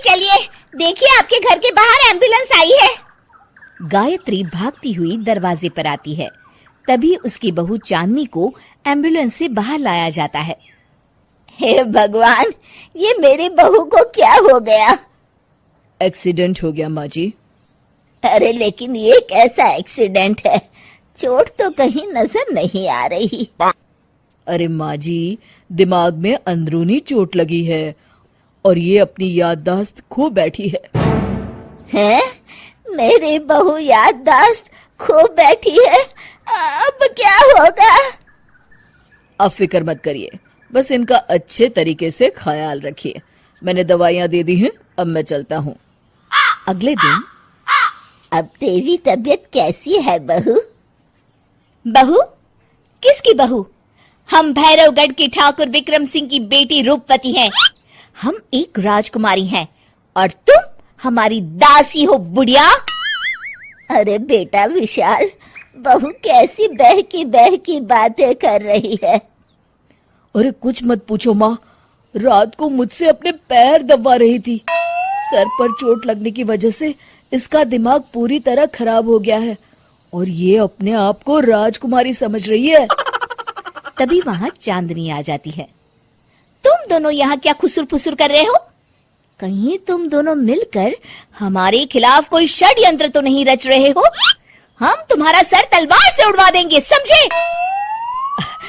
चलिए, देखिए आपके घर के बाहर एम्बुलेंस आई है। गायत्री भागती हुई दरवाजे पर आती है। तभी उसकी बहू चांदनी को एम्बुलेंस से बाहर लाया जाता है। हे भगवान, ये मेरी बहू को क्या हो गया? एक्सीडेंट हो गया माँ जी। अरे लेकिन ये कैसा एक्सीडेंट है? चोट तो कहीं नजर नहीं आ रही। अरे माँ जी, दिमाग में अंदरूनी चोट लगी है और ये अपनी याददाश्त खो बैठी है। हैं? मेरी बहू याददाश्त खो बैठी है, अब क्या होगा? अब फिक्र मत करिए, बस इनका अच्छे तरीके से ख्याल रखिए। मैंने दवाइयाँ दे दी हैं, अब मैं चलता हूँ। अगले दिन। अब तेरी तबीयत कैसी है बहू? बहू? किसकी बहू? हम भैरवगढ़ के ठाकुर विक्रम सिंह की बेटी रूपवती हैं। हम एक राजकुमारी हैं और तुम हमारी दासी हो बुढ़िया। अरे बेटा विशाल, बहू कैसी बहकी बातें कर रही है। अरे कुछ मत पूछो माँ, रात को मुझसे अपने पैर दबा रही थी। सर पर चोट लगने की वजह से इसका दिमाग पूरी तरह खराब हो गया है और ये अपने आप को राजकुमारी समझ रही है। तभी वहां चांदनी आ जाती है। तुम दोनों यहाँ क्या खुसुर फुसुर कर रहे हो? कहीं तुम दोनों मिलकर हमारे खिलाफ कोई षड्यंत्र तो नहीं रच रहे हो? हम तुम्हारा सर तलवार से उड़वा देंगे, समझे?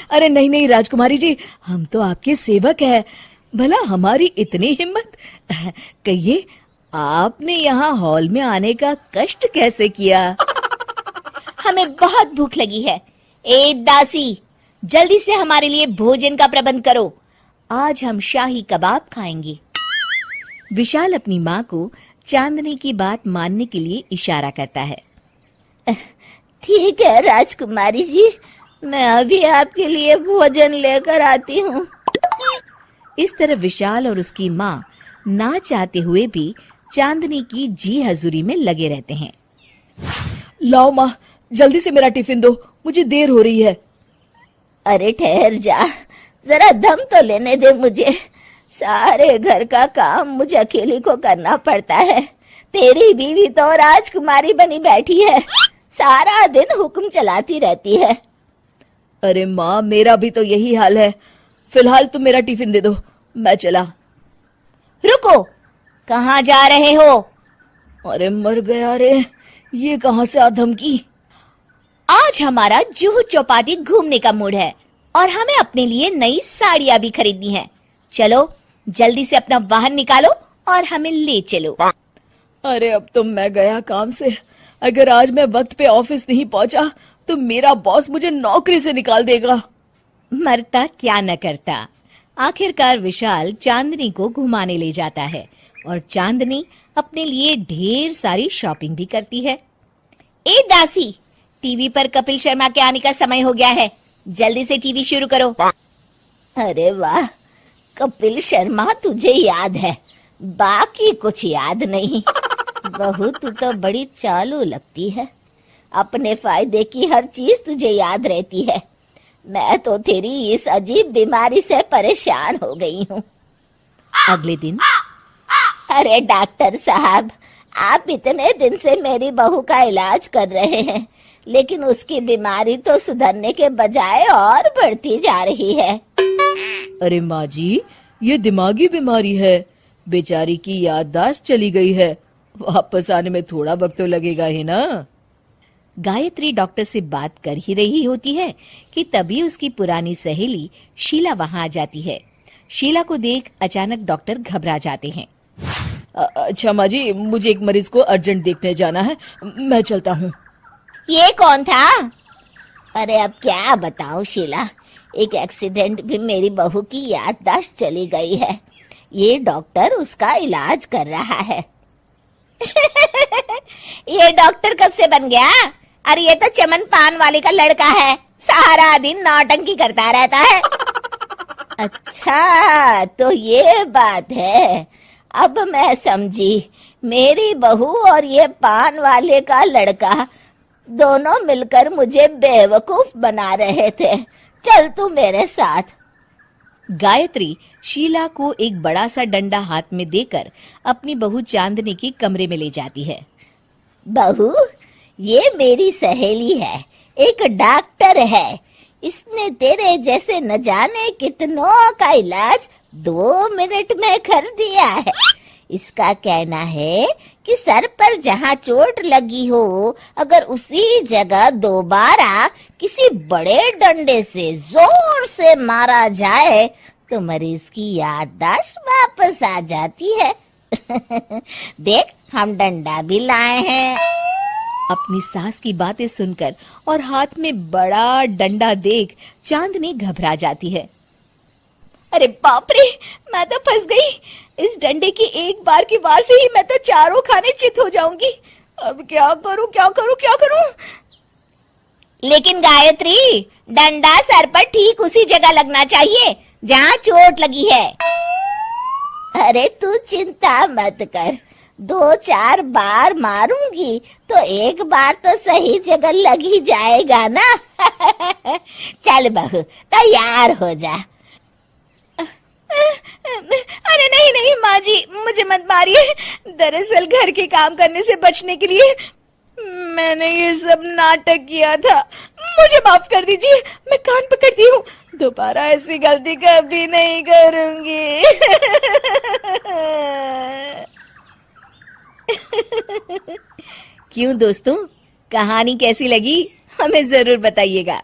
अरे नहीं नहीं राजकुमारी जी, हम तो आपके सेवक हैं। भला हमारी इतनी हिम्मत? कहिए, आपने यहाँ हॉल में आने का कष्ट कैसे किया? हमें बहुत भूख लगी है। ए दासी, जल्दी से हमारे लिए भोजन का प्रबंध करो। आज हम शाही कबाब खाएंगे। विशाल अपनी माँ को चांदनी की बात मानने के लिए इशारा करता है। ठीक है राजकुमारी जी, मैं अभी आपके लिए भोजन लेकर आती हूँ। इस तरह विशाल और उसकी माँ ना चाहते हुए भी चांदनी की जी हजूरी में लगे रहते हैं। लाओ माँ, जल्दी से मेरा टिफिन दो, मुझे देर हो रही है। अरे ठहर जा, जरा दम तो लेने दे मुझे। सारे घर का काम मुझे अकेली को करना पड़ता है। तेरी बीवी तो राजकुमारी बनी बैठी है, सारा दिन हुक्म चलाती रहती है। अरे माँ, मेरा भी तो यही हाल है। फिलहाल तुम मेरा टिफिन दे दो, मैं चला। रुको, कहाँ जा रहे हो? अरे मर गया रे, ये कहाँ से आ धमकी? आज हमारा जुहू चौपाटी घूमने का मूड है और हमें अपने लिए नई साड़ियाँ भी खरीदनी है। चलो जल्दी से अपना वाहन निकालो और हमें ले चलो। अरे अब तो मैं गया काम से। अगर आज मैं वक्त पे ऑफिस नहीं पहुंचा तो मेरा बॉस मुझे नौकरी से निकाल देगा। मरता क्या न करता। आखिरकार विशाल चांदनी को घुमाने ले जाता है और चांदनी अपने लिए ढेर सारी शॉपिंग भी करती है। ए दासी, टीवी पर कपिल शर्मा के आने का समय हो गया है, जल्दी से टीवी शुरू करो। अरे वाह, कपिल शर्मा तुझे याद है, बाकी कुछ याद नहीं। बहू तू तो बड़ी चालू लगती है, अपने फायदे की हर चीज तुझे याद रहती है। मैं तो तेरी इस अजीब बीमारी से परेशान हो गई हूँ। अगले दिन। अरे डॉक्टर साहब, आप इतने दिन से मेरी बहू का इलाज कर रहे हैं, लेकिन उसकी बीमारी तो सुधरने के बजाय और बढ़ती जा रही है। अरे माँ जी, ये दिमागी बीमारी है। बेचारी की याददाश्त चली गई है, वापस आने में थोड़ा वक्त तो लगेगा ही ना। गायत्री डॉक्टर से बात कर ही रही होती है कि तभी उसकी पुरानी सहेली शीला वहां आ जाती है। शीला को देख अचानक डॉक्टर घबरा जाते हैं। अच्छा माँ जी, मुझे एक मरीज को अर्जेंट देखने जाना है, मैं चलता हूँ। ये कौन था? अरे अब क्या बताऊं शीला, एक एक्सीडेंट भी मेरी बहू की याददाश्त चली गई है। ये डॉक्टर उसका इलाज कर रहा है। ये डॉक्टर कब से बन गया? अरे ये तो चमन पान वाले का लड़का है, सारा दिन नौटंकी करता रहता है। अच्छा तो ये बात है, अब मैं समझी। मेरी बहू और ये पान वाले का लड़का दोनों मिलकर मुझे बेवकूफ बना रहे थे। चल तू मेरे साथ। गायत्री शीला को एक बड़ा सा डंडा हाथ में देकर अपनी बहू चांदनी के कमरे में ले जाती है। बहू, ये मेरी सहेली है, एक डॉक्टर है। इसने तेरे जैसे न जाने कितनों का इलाज 2 मिनट में कर दिया है। इसका कहना है कि सर पर जहाँ चोट लगी हो, अगर उसी जगह दोबारा किसी बड़े डंडे से जोर से मारा जाए तो मरीज की याददाश्त वापस आ जाती है। देख, हम डंडा भी लाए हैं। अपनी सास की बातें सुनकर और हाथ में बड़ा डंडा देख चांदनी घबरा जाती है। अरे बाप रे, मैं तो फंस गई। इस डंडे की एक बार की वार से ही मैं तो चारों खाने चित हो जाऊंगी। अब क्या करूं, क्या करूं, क्या करूं? लेकिन गायत्री, डंडा सर पर ठीक उसी जगह लगना चाहिए जहां चोट लगी है। अरे तू चिंता मत कर, 2-4 बार मारूंगी तो एक बार तो सही जगह लग ही जाएगा ना। चल बहू, तैयार हो जा। अरे नहीं नहीं माँ जी, मुझे मत मारिए। दरअसल घर के काम करने से बचने के लिए मैंने ये सब नाटक किया था। मुझे माफ कर दीजिए, मैं कान पकड़ती हूँ। दोबारा ऐसी गलती कभी नहीं करूंगी। क्यों दोस्तों, कहानी कैसी लगी हमें जरूर बताइएगा।